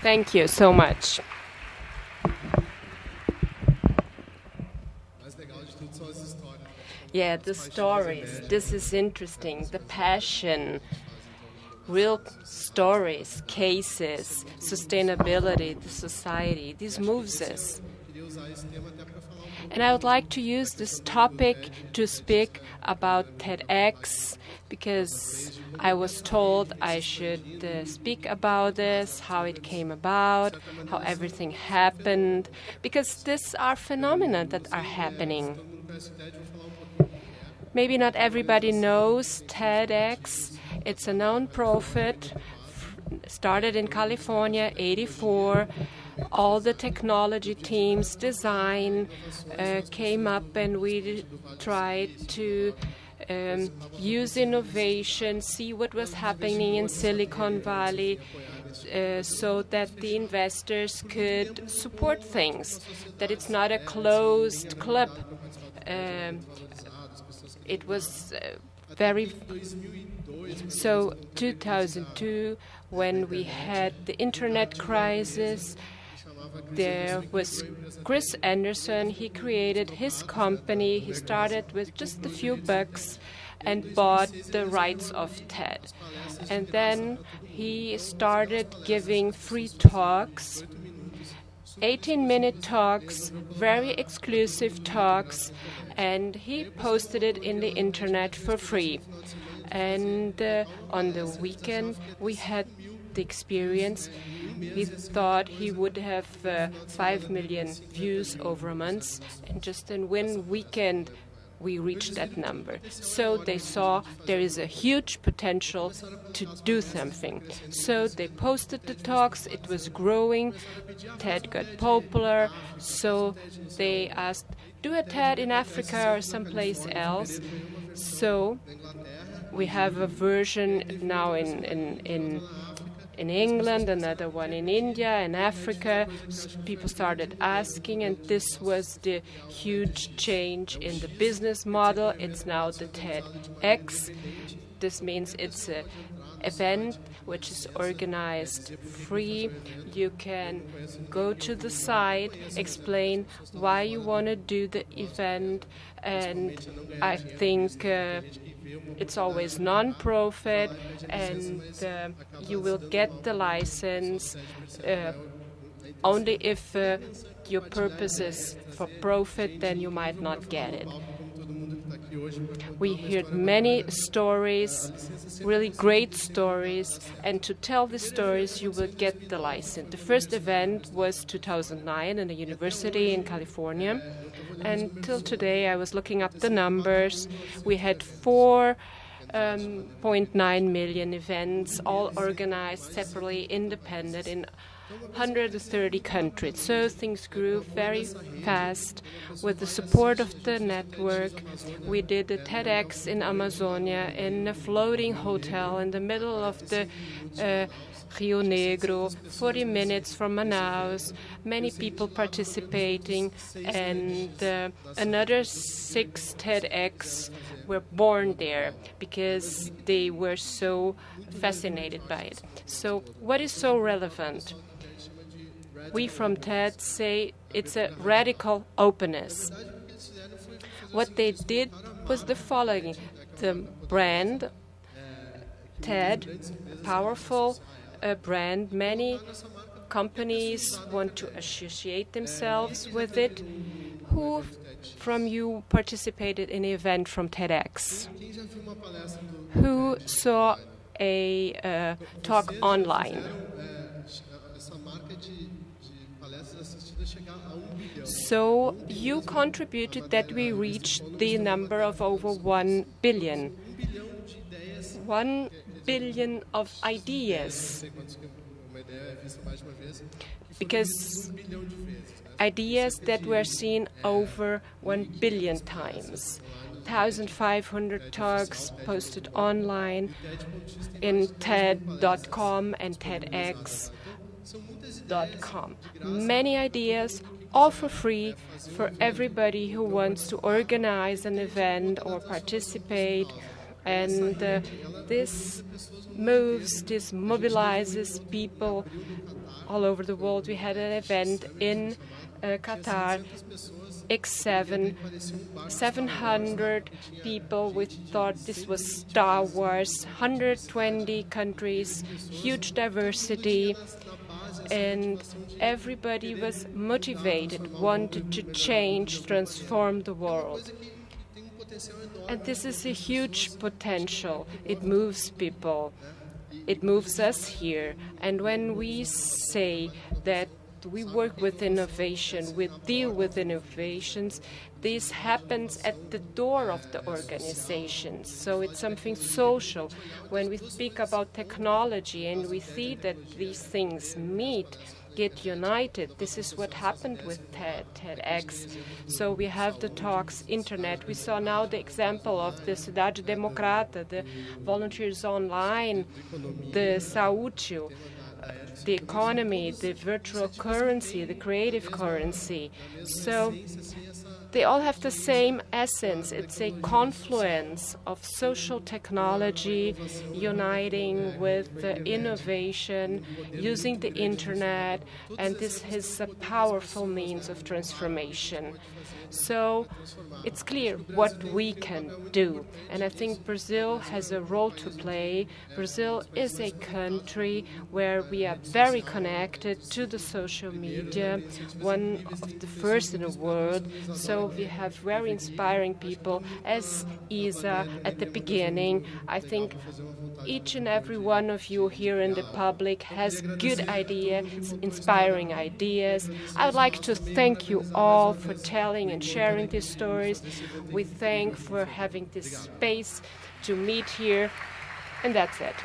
Thank you so much. Yeah, the stories. This is interesting. The passion, real stories, cases, sustainability, the society. This moves us. And I would like to use this topic to speak about TEDx because I was told I should speak about this, how it came about, how everything happened, because these are phenomena that are happening. Maybe not everybody knows TEDx. It's a non-profit, started in California, 1984. All the technology teams, design, came up, and we tried to use innovation, see what was happening in Silicon Valley, so that the investors could support things, that it's not a closed club. It was very... So 2002, when we had the internet crisis, there was Chris Anderson. He created his company. He started with just a few bucks and bought the rights of TED. And then he started giving free talks, 18-minute talks, very exclusive talks, and he posted it in the internet for free. And on the weekend, we had the experience. He thought he would have 5 million views over a month, and just in one weekend, we reached that number. So they saw there is a huge potential to do something. So they posted the talks. It was growing. TED got popular. So they asked, do a TED in Africa or someplace else. So we have a version now in England, another one in India and Africa. People started asking, and this was the huge change in the business model. It's now the TEDx. This means it's an event which is organized free. You can go to the site, explain why you want to do the event, and I think it's always non-profit, and you will get the license only if your purpose is for profit, then you might not get it. We heard many stories, really great stories, and to tell the stories, you will get the license. The first event was 2009 in a university in California. And till today, I was looking up the numbers. We had 4.9 million events, all organized separately, independent, in 130 countries. So things grew very fast with the support of the network. We did the TEDx in Amazonia in a floating hotel in the middle of the Rio Negro, 40 minutes from Manaus, many people participating, and another 6 TEDx were born there because they were so fascinated by it. So what is so relevant? We from TED say it's a radical openness. What they did was the following. The brand, TED, powerful brand. Many companies want to associate themselves with it. Who from you participated in an event from TEDx? Who saw a talk online? So you contributed that we reached the number of over 1 billion. 1 billion of ideas. Because ideas that were seen over 1 billion times. 1,500 talks posted online in TED.com and TEDx.com. Many ideas, all for free, for everybody who wants to organize an event or participate. And this moves, this mobilizes people all over the world. We had an event in Qatar, X7, 700 people. We thought this was Star Wars, 120 countries, huge diversity, and everybody was motivated, wanted to change, transform the world. And this is a huge potential. It moves people. It moves us here. And when we say that we work with innovation, we deal with innovations, this happens at the door of the organization. So it's something social. When we speak about technology and we see that these things meet, get united, this is what happened with TEDx. So we have the talks, internet. We saw now the example of the Cidade, Democrática, the Voluntários online, the Saútil, the economy, the virtual currency, the creative currency. So they all have the same essence. It's a confluence of social technology uniting with innovation, using the internet, and this is a powerful means of transformation. So it's clear what we can do. And I think Brazil has a role to play. Brazil is a country where we are very connected to the social media, one of the first in the world. So we have very inspiring people, as Isa at the beginning. I think each and every one of you here in the public has good ideas, inspiring ideas. I would like to thank you all for telling and sharing these stories. We thank for having this space to meet here, and that's it.